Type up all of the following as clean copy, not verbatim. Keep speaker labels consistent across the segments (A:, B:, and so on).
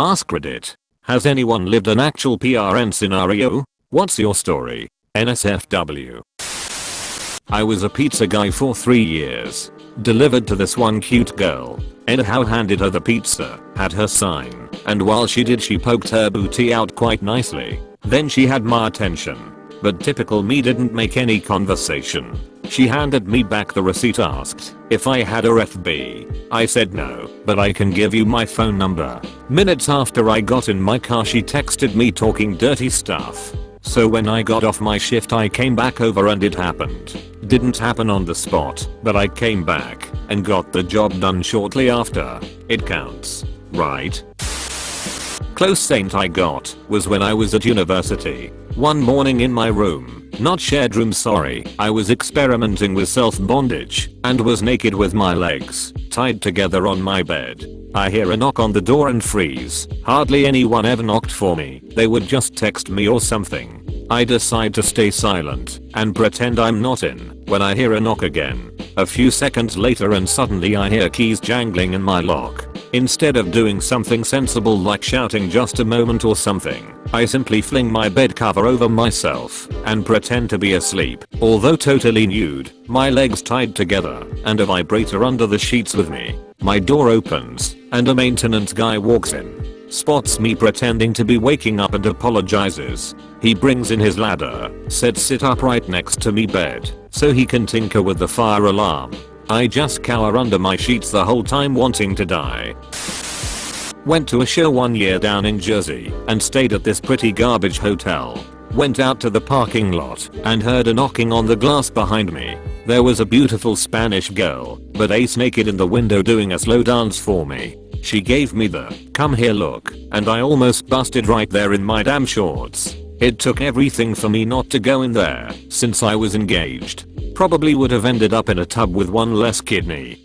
A: Ask Reddit. Has anyone lived an actual PRN scenario? What's your story? NSFW. I was a pizza guy for 3 years. Delivered to this one cute girl. Anyhow, handed her the pizza, had her sign, and while she did, she poked her booty out quite nicely. Then she had my attention. But typical me, didn't make any conversation. She handed me back the receipt, asked if I had a FB. I said no, but I can give you my phone number. Minutes after I got in my car, she texted me talking dirty stuff. So when I got off my shift, I came back over and it happened. Didn't happen on the spot, but I came back and got the job done shortly after. It counts, right? Close saint I got was when I was at university. One morning in my room, not shared room, sorry, I was experimenting with self-bondage and was naked with my legs tied together on my bed. I hear a knock on the door and freeze. Hardly anyone ever knocked for me. They would just text me or something. I decide to stay silent and pretend I'm not in when I hear a knock again. A few seconds later and suddenly I hear keys jangling in my lock. Instead of doing something sensible like shouting just a moment or something, I simply fling my bed cover over myself and pretend to be asleep, although totally nude, my legs tied together and a vibrator under the sheets with me. My door opens and a maintenance guy walks in, spots me pretending to be waking up and apologizes. He brings in his ladder, said sit up right next to me bed so he can tinker with the fire alarm. I just cower under my sheets the whole time wanting to die. Went to a show 1 year down in Jersey and stayed at this pretty garbage hotel. Went out to the parking lot and heard a knocking on the glass behind me. There was a beautiful Spanish girl, but ace naked in the window doing a slow dance for me. She gave me the come here look, and I almost busted right there in my damn shorts. It took everything for me not to go in there since I was engaged. Probably would have ended up in a tub with one less kidney.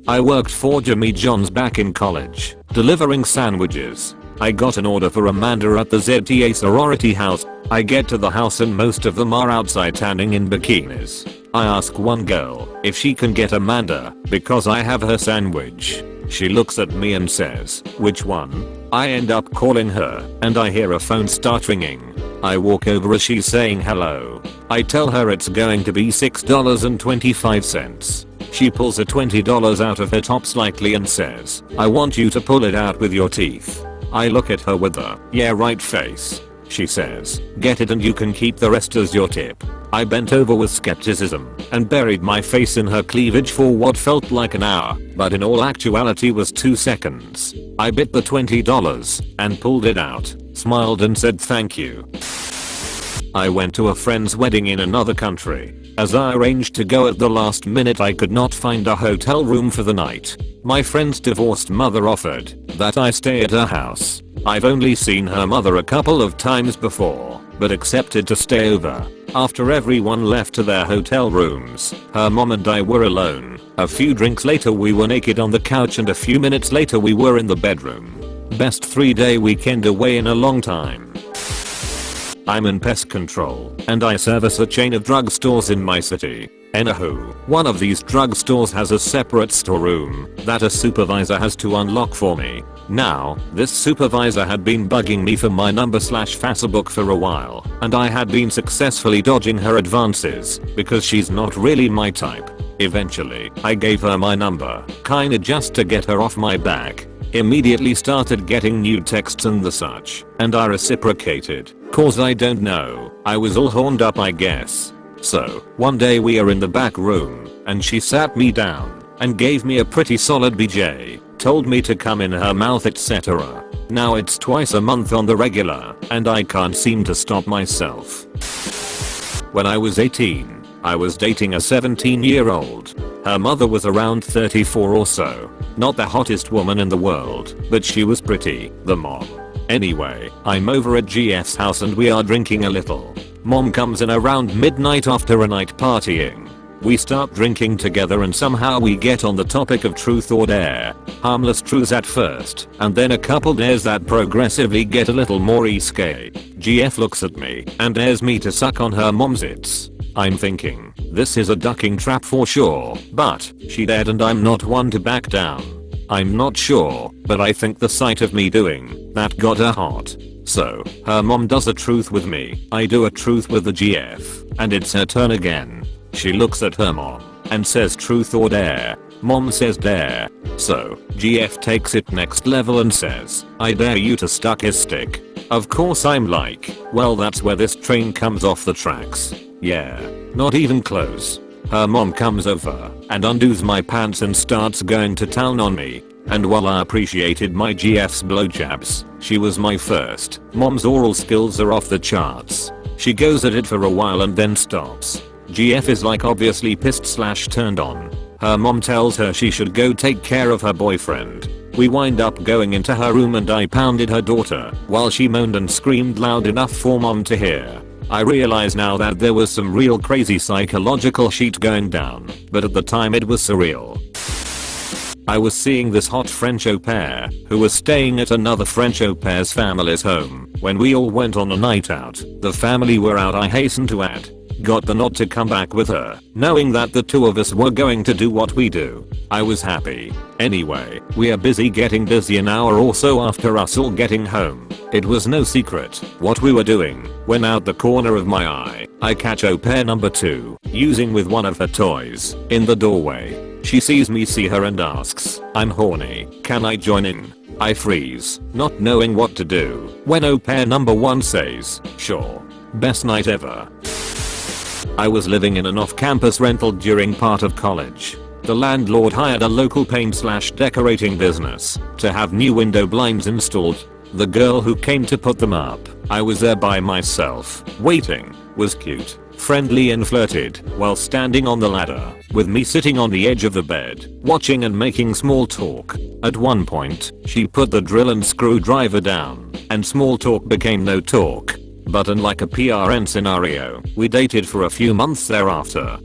A: I worked for Jimmy John's back in college, delivering sandwiches. I got an order for Amanda at the ZTA sorority house. I get to the house and most of them are outside tanning in bikinis. I ask one girl if she can get Amanda because I have her sandwich. She looks at me and says, which one? I end up calling her and I hear a phone start ringing. I walk over as she's saying hello. I tell her it's going to be $6.25. She pulls a $20 out of her top slightly and says, I want you to pull it out with your teeth. I look at her with a yeah right face. She says, get it and you can keep the rest as your tip. I bent over with skepticism and buried my face in her cleavage for what felt like an hour, but in all actuality was 2 seconds. I bit the $20 and pulled it out, smiled and said thank you. I went to a friend's wedding in another country. As I arranged to go at the last minute, I could not find a hotel room for the night. My friend's divorced mother offered that I stay at her house. I've only seen her mother a couple of times before, but accepted to stay over. After everyone left to their hotel rooms, her mom and I were alone. A few drinks later we were naked on the couch and a few minutes later we were in the bedroom. Best 3-day weekend away in a long time. I'm in pest control and I service a chain of drugstores in my city. Anywho, one of these drugstores has a separate storeroom that a supervisor has to unlock for me. Now, this supervisor had been bugging me for my number/Facebook for a while, and I had been successfully dodging her advances because she's not really my type. Eventually, I gave her my number, kinda just to get her off my back. Immediately started getting nude texts and the such, and I reciprocated, cause I don't know, I was all horned up I guess. So, one day we are in the back room, and she sat me down and gave me a pretty solid BJ, told me to come in her mouth etc. Now it's twice a month on the regular, and I can't seem to stop myself. When I was 18, I was dating a 17-year-old. Her mother was around 34 or so. Not the hottest woman in the world, but she was pretty, the mom. Anyway, I'm over at GF's house and we are drinking a little. Mom comes in around midnight after a night partying. We start drinking together and somehow we get on the topic of truth or dare. Harmless truths at first, and then a couple dares that progressively get a little more risque. GF looks at me and dares me to suck on her mom's its. I'm thinking, this is a ducking trap for sure, but she dared and I'm not one to back down. I'm not sure, but I think the sight of me doing that got her hot. So, her mom does a truth with me, I do a truth with the GF, and it's her turn again. She looks at her mom and says truth or dare. Mom says dare. So, GF takes it next level and says, I dare you to suck his stick. Of course I'm like, well that's where this train comes off the tracks. Yeah, not even close. Her mom comes over and undoes my pants and starts going to town on me. And while I appreciated my GF's blowjabs, she was my first. Mom's oral skills are off the charts. She goes at it for a while and then stops. GF is like obviously pissed / turned on. Her mom tells her she should go take care of her boyfriend. We wind up going into her room and I pounded her daughter while she moaned and screamed loud enough for mom to hear. I realize now that there was some real crazy psychological shit going down, but at the time it was surreal. I was seeing this hot French au pair who was staying at another French au pair's family's home when we all went on a night out. The family were out, I hasten to add. Got the nod to come back with her, knowing that the two of us were going to do what we do. I was happy. Anyway, we are busy getting busy an hour or so after us all getting home. It was no secret what we were doing when out the corner of my eye, I catch au pair number 2, using with one of her toys, in the doorway. She sees me see her and asks, I'm horny, can I join in? I freeze, not knowing what to do, when au pair number 1 says, sure. Best night ever. I was living in an off-campus rental during part of college. The landlord hired a local paint / decorating business to have new window blinds installed. The girl who came to put them up, I was there by myself, waiting, was cute, friendly and flirted while standing on the ladder, with me sitting on the edge of the bed, watching and making small talk. At one point, she put the drill and screwdriver down, and small talk became no talk. But unlike a PRN scenario, we dated for a few months thereafter.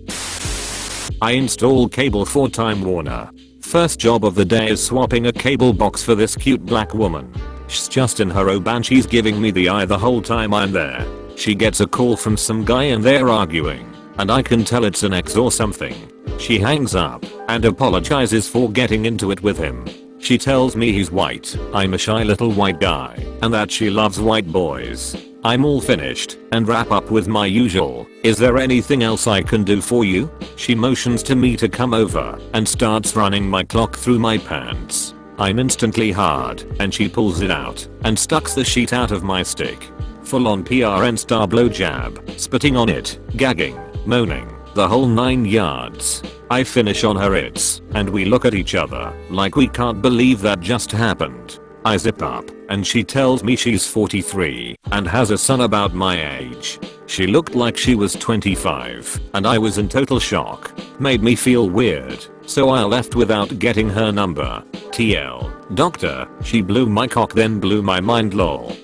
A: I install cable for Time Warner. First job of the day is swapping a cable box for this cute black woman. She's just in her oban, she's giving me the eye the whole time I'm there. She gets a call from some guy and they're arguing, and I can tell it's an ex or something. She hangs up and apologizes for getting into it with him. She tells me he's white, I'm a shy little white guy, and that she loves white boys. I'm all finished and wrap up with my usual, is there anything else I can do for you? She motions to me to come over and starts running my clock through my pants. I'm instantly hard and she pulls it out and stucks the sheet out of my stick. Full on PRN star blowjab, spitting on it, gagging, moaning, the whole 9 yards. I finish on her its, and we look at each other like we can't believe that just happened. I zip up, and she tells me she's 43 and has a son about my age. She looked like she was 25, and I was in total shock. Made me feel weird, so I left without getting her number. TL. Doctor, she blew my cock then blew my mind lol.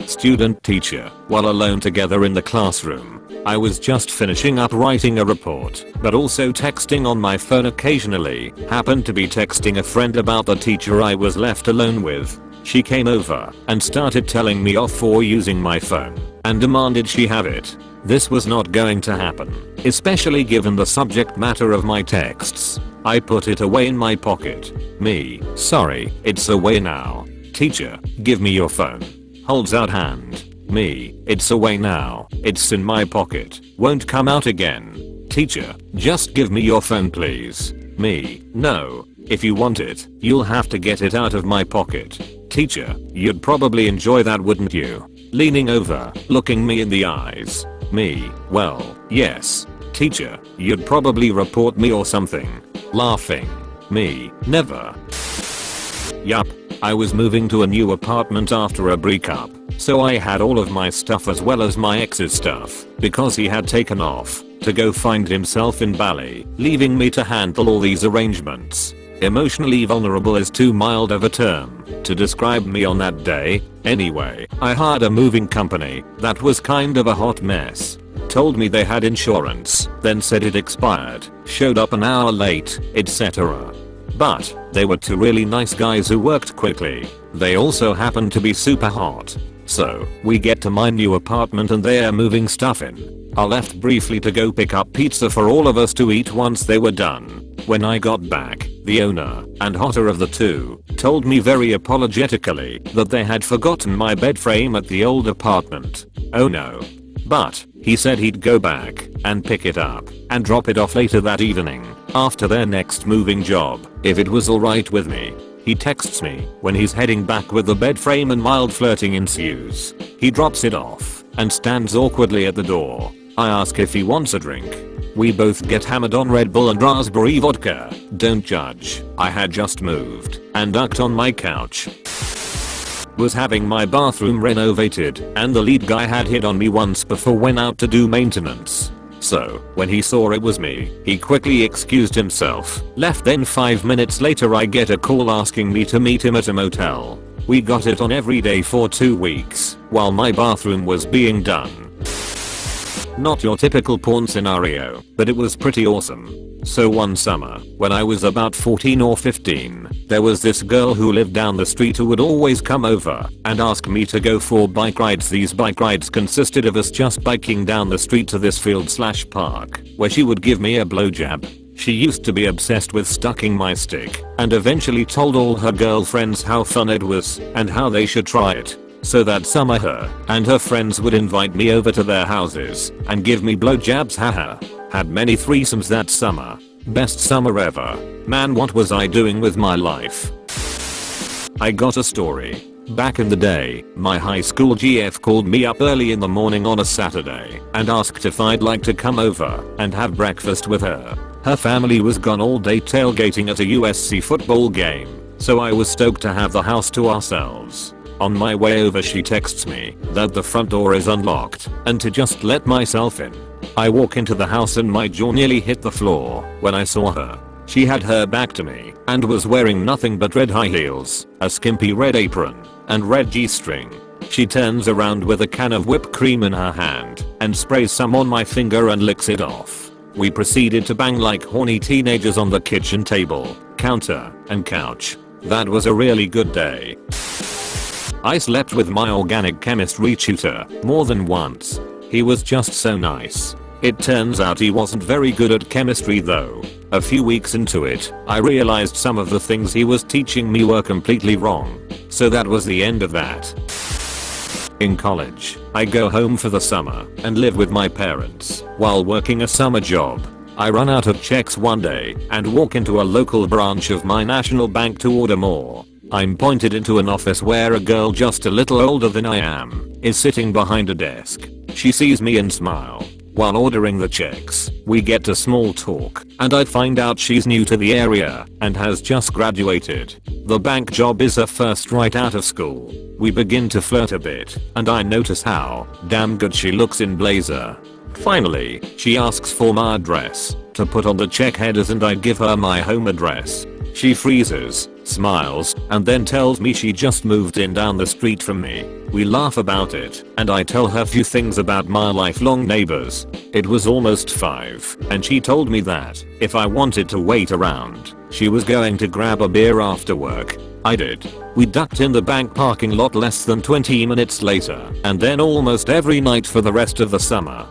A: Student teacher, while alone together in the classroom. I was just finishing up writing a report, but also texting on my phone occasionally. Happened to be texting a friend about the teacher I was left alone with. She came over and started telling me off for using my phone and demanded she have it. This was not going to happen, especially given the subject matter of my texts. I put it away in my pocket. Me, sorry, it's away now. Teacher, give me your phone. Holds out hand. Me, it's away now, it's in my pocket, won't come out again. Teacher, just give me your phone please. Me, no, if you want it, you'll have to get it out of my pocket. Teacher, you'd probably enjoy that wouldn't you? Leaning over, looking me in the eyes. Me, well, yes. Teacher, you'd probably report me or something. Laughing. Me, never. Yup, I was moving to a new apartment after a breakup. So I had all of my stuff as well as my ex's stuff, because he had taken off to go find himself in Bali, leaving me to handle all these arrangements. Emotionally vulnerable is too mild of a term to describe me on that day. Anyway, I hired a moving company that was kind of a hot mess. Told me they had insurance, then said it expired, showed up an hour late, etc. But they were 2 really nice guys who worked quickly. They also happened to be super hot. So, we get to my new apartment and they're moving stuff in. I left briefly to go pick up pizza for all of us to eat once they were done. When I got back, The owner, and hotter of the two, told me very apologetically that they had forgotten my bed frame at the old apartment. Oh no. But he said he'd go back and pick it up and drop it off later that evening after their next moving job if it was alright with me. He texts me when he's heading back with the bed frame and mild flirting ensues. He drops it off and stands awkwardly at the door. I ask if he wants a drink. We both get hammered on Red Bull and raspberry vodka. Don't judge. I had just moved and ducked on my couch. Was having my bathroom renovated and the lead guy had hit on me once before went out to do maintenance. So, when he saw it was me, he quickly excused himself, left. Then 5 minutes later I get a call asking me to meet him at a motel. We got it on every day for 2 weeks while my bathroom was being done. Not your typical porn scenario, but it was pretty awesome. So one summer, when I was about 14 or 15, there was this girl who lived down the street who would always come over and ask me to go for bike rides. These bike rides consisted of us just biking down the street to this field/park where she would give me a blowjob. She used to be obsessed with sucking my stick and eventually told all her girlfriends how fun it was and how they should try it. So that summer her and her friends would invite me over to their houses and give me blowjobs. Haha. Had many threesomes that summer. Best summer ever. Man, what was I doing with my life? I got a story. Back in the day, my high school GF called me up early in the morning on a Saturday and asked if I'd like to come over and have breakfast with her. Her family was gone all day tailgating at a USC football game, so I was stoked to have the house to ourselves. On my way over she texts me that the front door is unlocked and to just let myself in. I walk into the house and my jaw nearly hit the floor when I saw her. She had her back to me and was wearing nothing but red high heels, a skimpy red apron, and red G-string. She turns around with a can of whipped cream in her hand and sprays some on my finger and licks it off. We proceeded to bang like horny teenagers on the kitchen table, counter, and couch. That was a really good day. I slept with my organic chemistry tutor more than once. He was just so nice. It turns out he wasn't very good at chemistry though. A few weeks into it, I realized some of the things he was teaching me were completely wrong. So that was the end of that. In college, I go home for the summer and live with my parents while working a summer job. I run out of checks one day and walk into a local branch of my national bank to order more. I'm pointed into an office where a girl just a little older than I am is sitting behind a desk. She sees me and smiles. While ordering the checks, we get to small talk and I find out she's new to the area and has just graduated. The bank job is her first right out of school. We begin to flirt a bit and I notice how damn good she looks in blazer. Finally, she asks for my address to put on the check headers and I give her my home address. She freezes, smiles, and then tells me she just moved in down the street from me. We laugh about it, and I tell her a few things about my lifelong neighbors. It was almost 5, and she told me that if I wanted to wait around, she was going to grab a beer after work. I did. We ducked in the bank parking lot less than 20 minutes later, and then almost every night for the rest of the summer.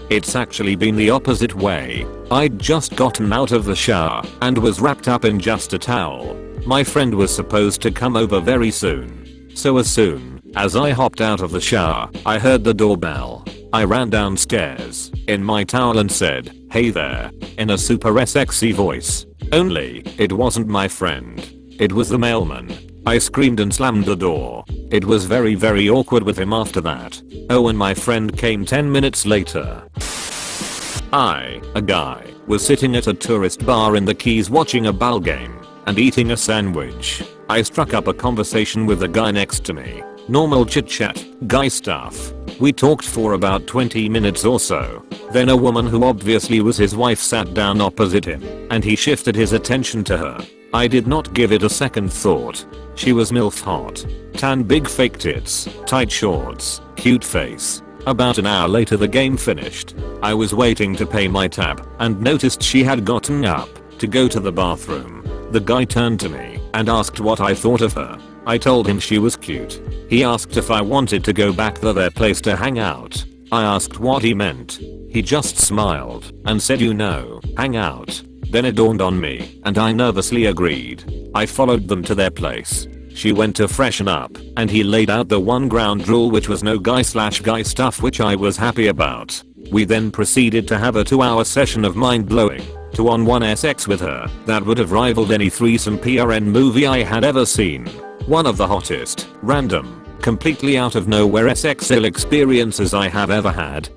A: It's actually been the opposite way. I'd just gotten out of the shower and was wrapped up in just a towel. My friend was supposed to come over very soon. So as soon as I hopped out of the shower, I heard the doorbell. I ran downstairs in my towel and said, "Hey there," in a super sexy voice. Only, it wasn't my friend. It was the mailman. I screamed and slammed the door. It was very awkward with him after that. Oh, and my friend came 10 minutes later. I, a guy, was sitting at a tourist bar in the Keys watching a ball game and eating a sandwich. I struck up a conversation with the guy next to me. Normal chit chat, guy stuff. We talked for about 20 minutes or so. Then a woman who obviously was his wife sat down opposite him and he shifted his attention to her. I did not give it a second thought. She was MILF hot. Tan, big fake tits, tight shorts, cute face. About an hour later the game finished. I was waiting to pay my tab and noticed she had gotten up to go to the bathroom. The guy turned to me and asked what I thought of her. I told him she was cute. He asked if I wanted to go back to their place to hang out. I asked what he meant. He just smiled and said, "You know, hang out." Then it dawned on me, and I nervously agreed. I followed them to their place. She went to freshen up, and he laid out the one ground rule, which was no guy stuff, which I was happy about. We then proceeded to have a 2-hour session of mind-blowing 2-on-1 sex with her that would have rivaled any threesome PRN movie I had ever seen. One of the hottest, random, completely out of nowhere SXL experiences I have ever had.